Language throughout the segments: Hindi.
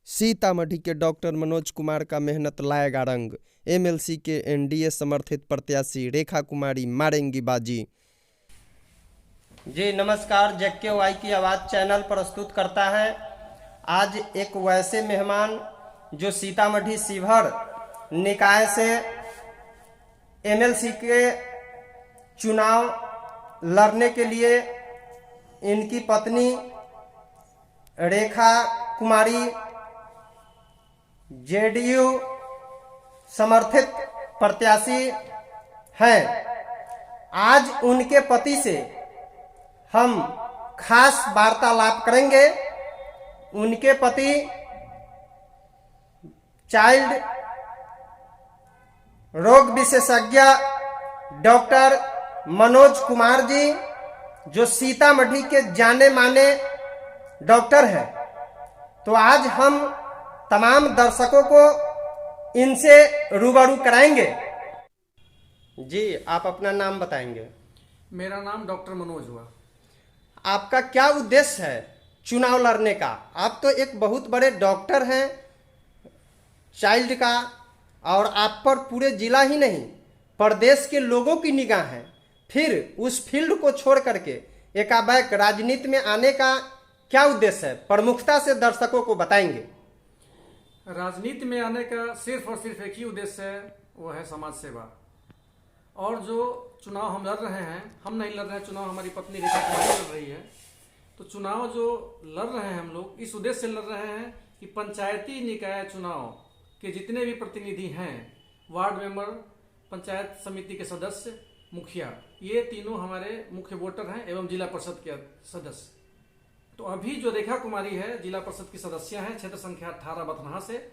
सीतामढ़ी के डॉक्टर मनोज कुमार का मेहनत लाएगा रंग। एमएलसी के एनडीए समर्थित प्रत्याशी रेखा कुमारी मारेंगी बाजी। जी नमस्कार, जेके की आवाज़ चैनल प्रस्तुत करता है। आज एक वैसे मेहमान जो सीतामढ़ी शिवहर निकाय से एमएलसी के चुनाव लड़ने के लिए इनकी पत्नी रेखा कुमारी जेडीयू समर्थित प्रत्याशी हैं। आज उनके पति से हम खास वार्तालाप करेंगे। उनके पति चाइल्ड रोग विशेषज्ञ डॉक्टर मनोज कुमार जी, जो सीतामढ़ी के जाने माने डॉक्टर हैं। तो आज हम तमाम दर्शकों को इनसे रूबरू कराएंगे। जी आप अपना नाम बताएंगे। मेरा नाम डॉक्टर मनोज हुआ। आपका क्या उद्देश्य है चुनाव लड़ने का? आप तो एक बहुत बड़े डॉक्टर हैं चाइल्ड का, और आप पर पूरे जिला ही नहीं प्रदेश के लोगों की निगाह है। फिर उस फील्ड को छोड़ करके एकाएक राजनीति में आने का क्या उद्देश्य है? प्रमुखता से दर्शकों को बताएंगे। राजनीति में आने का सिर्फ और सिर्फ एक ही उद्देश्य है, वो है समाज सेवा। और जो चुनाव हम लड़ रहे हैं, हम नहीं लड़ रहे हैं चुनाव, हमारी पत्नी रेखा कुमारी लड़ रही है। तो चुनाव जो लड़ रहे हैं हम लोग इस उद्देश्य से लड़ रहे हैं कि पंचायती निकाय चुनाव के जितने भी प्रतिनिधि हैं, वार्ड मेंबर, पंचायत समिति के सदस्य, मुखिया, ये तीनों हमारे मुख्य वोटर हैं एवं जिला परिषद के सदस्य। तो अभी जो रेखा कुमारी है जिला परिषद की सदस्य हैं, क्षेत्र संख्या 18 बथनाहा से।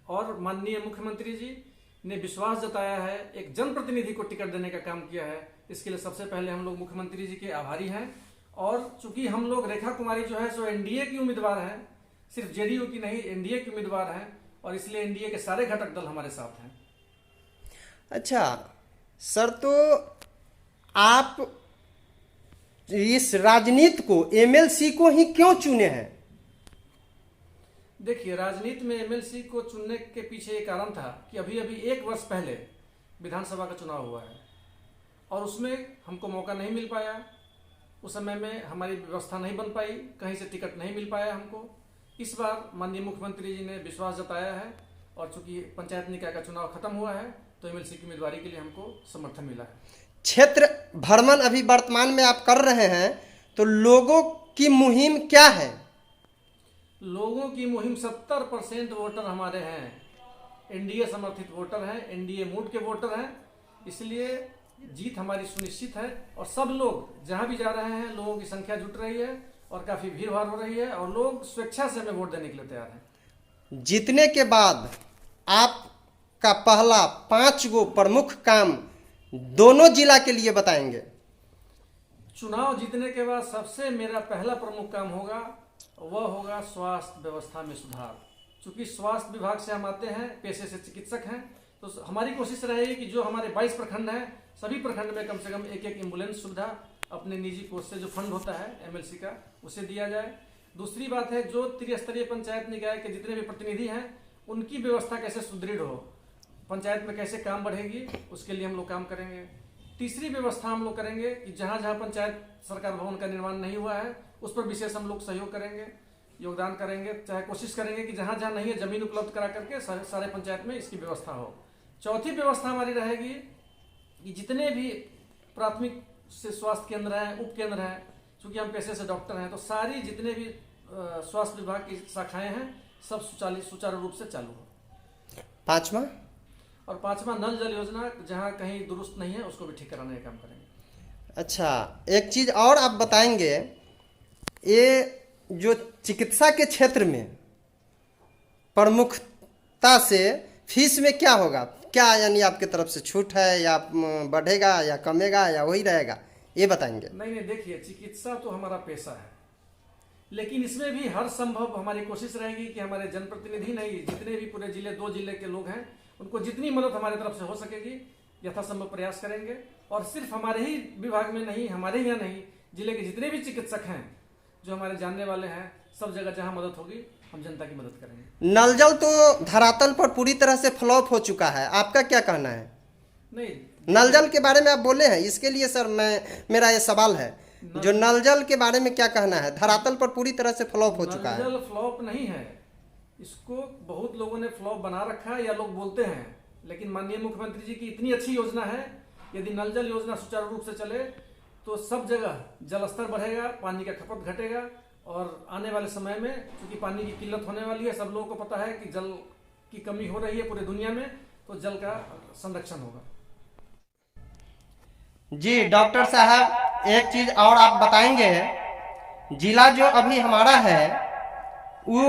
और माननीय मुख्यमंत्री जी ने विश्वास जताया है, एक जनप्रतिनिधि को टिकट देने का काम किया है। इसके लिए सबसे पहले हम लोग मुख्यमंत्री जी के आभारी हैं। और चूंकि हम लोग रेखा कुमारी जो है सो एनडीए की उम्मीदवार है, सिर्फ जेडीयू की नहीं, एनडीए की उम्मीदवार है, और इसलिए एनडीए के सारे घटक दल हमारे साथ हैं। अच्छा सर, तो आप इस राजनीति को, एमएलसी को ही क्यों चुने हैं? देखिए, राजनीति में एमएलसी को चुनने के पीछे एक कारण था कि अभी एक वर्ष पहले विधानसभा का चुनाव हुआ है और उसमें हमको मौका नहीं मिल पाया। उस समय में हमारी व्यवस्था नहीं बन पाई, कहीं से टिकट नहीं मिल पाया हमको। इस बार माननीय मुख्यमंत्री जी ने विश्वास जताया है और चूंकि पंचायत निकाय का चुनाव खत्म हुआ है तो एमएलसी की उम्मीदवारी के लिए हमको समर्थन मिला है। क्षेत्र भ्रमण अभी वर्तमान में आप कर रहे हैं, तो लोगों की मुहिम क्या है? लोगों की मुहिम 70% वोटर हमारे हैं, एनडीए समर्थित वोटर हैं, एनडीए मूड के वोटर हैं। इसलिए जीत हमारी सुनिश्चित है और सब लोग जहां भी जा रहे हैं, लोगों की संख्या जुट रही है और काफी भीड़ भाड़ हो रही है और लोग स्वेच्छा से हमें वोट देने के लिए तैयार हैं। जीतने के बाद आपका पहला 5 गो प्रमुख काम दोनों जिला के लिए बताएंगे। चुनाव जीतने के बाद सबसे मेरा पहला प्रमुख काम होगा, वह होगा स्वास्थ्य व्यवस्था में सुधार। चूंकि स्वास्थ्य विभाग से हम आते हैं, पेशे से चिकित्सक हैं, तो हमारी कोशिश रहेगी कि जो हमारे 22 प्रखंड हैं, सभी प्रखंड में कम से कम एक एम्बुलेंस सुविधा अपने निजी कोष से जो फंड होता है एमएलसी का, उसे दिया जाए। दूसरी बात है, जो त्रिस्तरीय पंचायत निकाय के जितने भी प्रतिनिधि हैं उनकी व्यवस्था कैसे सुदृढ़ हो, पंचायत में कैसे काम बढ़ेगी, उसके लिए हम लोग काम करेंगे। तीसरी व्यवस्था हम लोग करेंगे कि जहां जहां पंचायत सरकार भवन का निर्माण नहीं हुआ है उस पर विशेष हम लोग सहयोग करेंगे, योगदान करेंगे, चाहे कोशिश करेंगे कि जहां जहां नहीं है जमीन उपलब्ध करा करके सारे पंचायत में इसकी व्यवस्था हो। चौथी व्यवस्था हमारी रहेगी कि जितने भी प्राथमिक से स्वास्थ्य केंद्र हैं, उप केंद्र हैं, चूंकि हम पेशे से डॉक्टर हैं, तो सारी जितने भी स्वास्थ्य विभाग की शाखाएं हैं सब सुचारू रूप से चालू हो। पांचवा नल जल योजना जहां कहीं दुरुस्त नहीं है उसको भी ठीक कराने का काम करेंगे। अच्छा, एक चीज और आप बताएंगे, ये जो चिकित्सा के क्षेत्र में प्रमुखता से फीस में क्या होगा? क्या यानी आपके तरफ से छूट है या बढ़ेगा या कमेगा या वही रहेगा, ये बताएंगे। नहीं, देखिए, चिकित्सा तो हमारा पेशा है, लेकिन इसमें भी हर संभव हमारी कोशिश रहेगी कि हमारे जनप्रतिनिधि नहीं, जितने भी पूरे जिले, 2 जिले के लोग हैं, उनको जितनी मदद हमारी तरफ से हो सकेगी यथासंभव प्रयास करेंगे। और सिर्फ हमारे ही विभाग में नहीं, हमारे यहाँ नहीं, जिले के जितने भी चिकित्सक हैं जो हमारे जानने वाले हैं, सब जगह जहाँ मदद होगी हम जनता की मदद करेंगे। नल जल तो धरातल पर पूरी तरह से फ्लॉप हो चुका है, आपका क्या कहना है? नहीं, नल जल के बारे में आप बोले हैं, इसके लिए सर मेरा ये सवाल है, जो नल जल के बारे में क्या कहना है? धरातल पर पूरी तरह से फ्लॉप हो चुका है। नल जल फ्लॉप नहीं है, इसको बहुत लोगों ने फ्लॉप बना रखा है या लोग बोलते हैं, लेकिन माननीय मुख्यमंत्री जी की इतनी अच्छी योजना है, यदि नल जल योजना सुचारू रूप से चले तो सब जगह जल स्तर बढ़ेगा, पानी का खपत घटेगा, और आने वाले समय में क्योंकि पानी की किल्लत होने वाली है, सब लोगों को पता है कि जल की कमी हो रही है पूरी दुनिया में, तो जल का संरक्षण होगा। जी डॉक्टर साहब, एक चीज और आप बताएंगे, जिला जो अभी हमारा है वो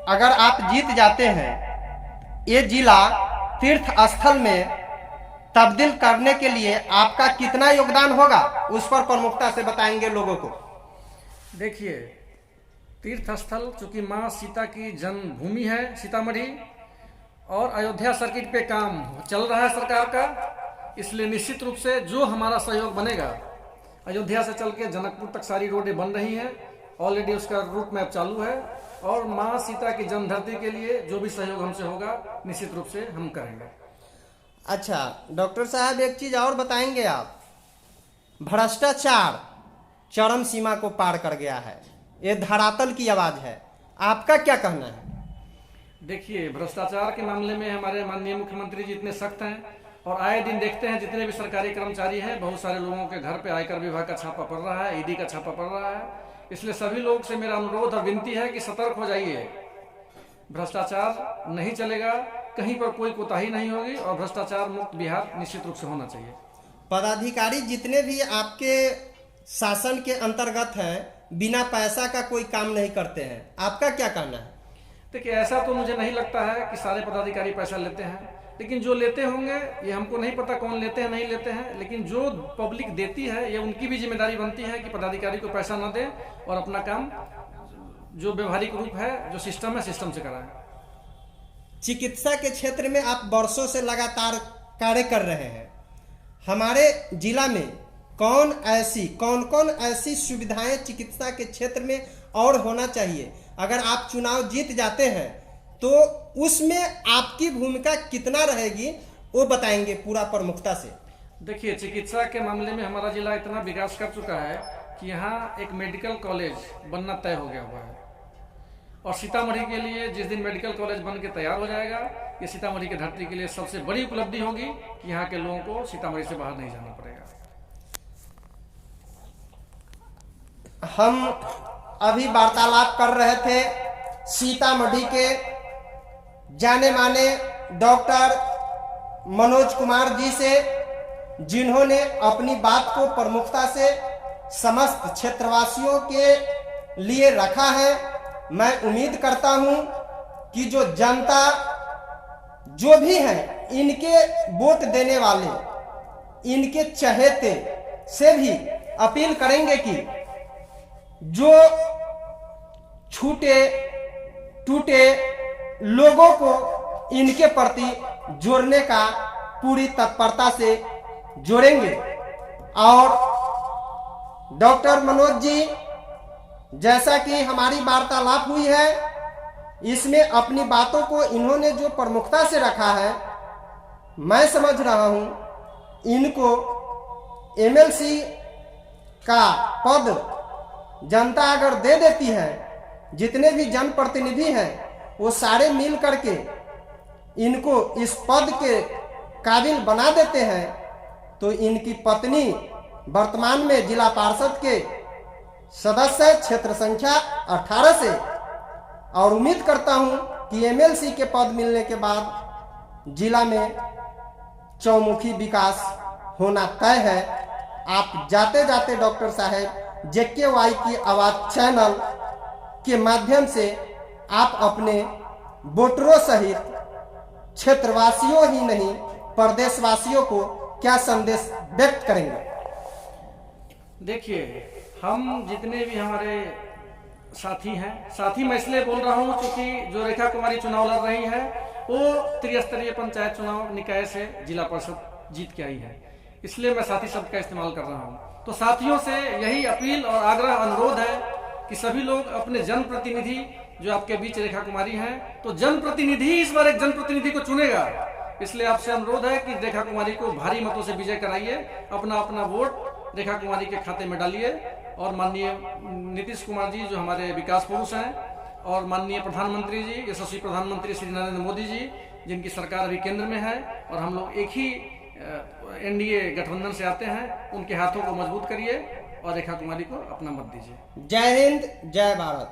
अगर आप जीत जाते हैं, ये जिला तीर्थ स्थल में तब्दील करने के लिए आपका कितना योगदान होगा, उस पर प्रमुखता से बताएंगे लोगों को। देखिए, तीर्थ स्थल चूंकि माँ सीता की जन्मभूमि है सीतामढ़ी, और अयोध्या सर्किट पे काम चल रहा है सरकार का, इसलिए निश्चित रूप से जो हमारा सहयोग बनेगा, अयोध्या से चल के जनकपुर तक सारी रोडें बन रही हैं, ऑलरेडी उसका रूट मैप चालू है, और माँ सीता की जन्मधरती के लिए जो भी सहयोग हमसे होगा निश्चित रूप से हम करेंगे। अच्छा डॉक्टर साहब, एक चीज और बताएंगे आप, भ्रष्टाचार चरम सीमा को पार कर गया है, ये धरातल की आवाज है, आपका क्या कहना है? देखिए, भ्रष्टाचार के मामले में हमारे माननीय मुख्यमंत्री जी इतने सख्त हैं, और आए दिन देखते हैं जितने भी सरकारी कर्मचारी हैं, बहुत सारे लोगों के घर पे आयकर विभाग का छापा पड़ रहा है, ईडी का छापा पड़ रहा है, इसलिए सभी लोग से मेरा अनुरोध और विनती है कि सतर्क हो जाइए, भ्रष्टाचार नहीं चलेगा, कहीं पर कोई कोताही नहीं होगी, और भ्रष्टाचार मुक्त बिहार निश्चित रूप से होना चाहिए। पदाधिकारी जितने भी आपके शासन के अंतर्गत हैं, बिना पैसा का कोई काम नहीं करते हैं, आपका क्या कहना है? देखिए, ऐसा तो मुझे नहीं लगता है कि सारे पदाधिकारी पैसा लेते हैं, लेकिन जो लेते होंगे ये हमको नहीं पता कौन लेते हैं नहीं लेते हैं, लेकिन जो पब्लिक देती है ये उनकी भी जिम्मेदारी बनती है कि पदाधिकारी को पैसा न दें और अपना काम जो व्यवहारिक रूप है, जो सिस्टम है, सिस्टम से कराएं। चिकित्सा के क्षेत्र में आप वर्षों से लगातार कार्य कर रहे हैं, हमारे जिला में कौन कौन ऐसी सुविधाएं चिकित्सा के क्षेत्र में और होना चाहिए, अगर आप चुनाव जीत जाते हैं तो उसमें आपकी भूमिका कितना रहेगी, वो बताएंगे पूरा प्रमुखता से। देखिए, चिकित्सा के मामले में हमारा जिला इतना विकास कर चुका है कि यहाँ एक मेडिकल कॉलेज बनना तय हो गया हुआ है, और सीतामढ़ी के लिए जिस दिन मेडिकल कॉलेज बन के तैयार हो जाएगा, ये सीतामढ़ी की धरती के लिए सबसे बड़ी उपलब्धि होगी कि यहाँ के लोगों को सीतामढ़ी से बाहर नहीं जाना पड़ेगा। हम अभी वार्तालाप कर रहे थे सीतामढ़ी के जाने माने डॉक्टर मनोज कुमार जी से, जिन्होंने अपनी बात को प्रमुखता से समस्त क्षेत्रवासियों के लिए रखा है। मैं उम्मीद करता हूं कि जो जनता जो भी है, इनके वोट देने वाले, इनके चहेते से भी अपील करेंगे कि जो छूटे टूटे लोगों को इनके प्रति जोड़ने का पूरी तत्परता से जोड़ेंगे। और डॉक्टर मनोज जी, जैसा कि हमारी वार्तालाप हुई है, इसमें अपनी बातों को इन्होंने जो प्रमुखता से रखा है, मैं समझ रहा हूं इनको एमएलसी का पद जनता अगर दे देती है, जितने भी जनप्रतिनिधि हैं वो सारे मिल करके इनको इस पद के काबिल बना देते हैं, तो इनकी पत्नी वर्तमान में जिला पार्षद के सदस्य क्षेत्र संख्या 18 से, और उम्मीद करता हूं कि एमएलसी के पद मिलने के बाद जिला में चौमुखी विकास होना तय है। आप जाते जाते डॉक्टर साहब JKY की आवाज चैनल के माध्यम से आप अपने वोटरों सहित क्षेत्रवासियों ही नहीं प्रदेशवासियों को क्या संदेश व्यक्त करेंगे? देखिए, हम जितने भी हमारे साथी हैं, साथी मैं इसलिए बोल रहा हूं क्योंकि जो रेखा कुमारी चुनाव लड़ रही है वो त्रिस्तरीय पंचायत चुनाव निकाय से जिला परिषद जीत के आई है, इसलिए मैं साथी शब्द का इस्तेमाल कर रहा हूं। तो साथियों से यही अपील और आग्रह अनुरोध है कि सभी लोग अपने जनप्रतिनिधि जो आपके बीच रेखा कुमारी हैं, तो जनप्रतिनिधि इस बार एक जनप्रतिनिधि को चुनेगा। इसलिए आपसे अनुरोध है कि रेखा कुमारी को भारी मतों से विजय कराइए, अपना अपना वोट रेखा कुमारी के खाते में डालिए। और माननीय नीतीश कुमार जी जो हमारे विकास पुरुष हैं, और माननीय प्रधानमंत्री जी, यशस्वी प्रधानमंत्री श्री नरेंद्र मोदी जी, जिनकी सरकार अभी केंद्र में है और हम लोग एक ही एनडीए गठबंधन से आते हैं, उनके हाथों को मजबूत करिए और रेखा कुमारी को अपना मत दीजिए। जय हिंद, जय भारत।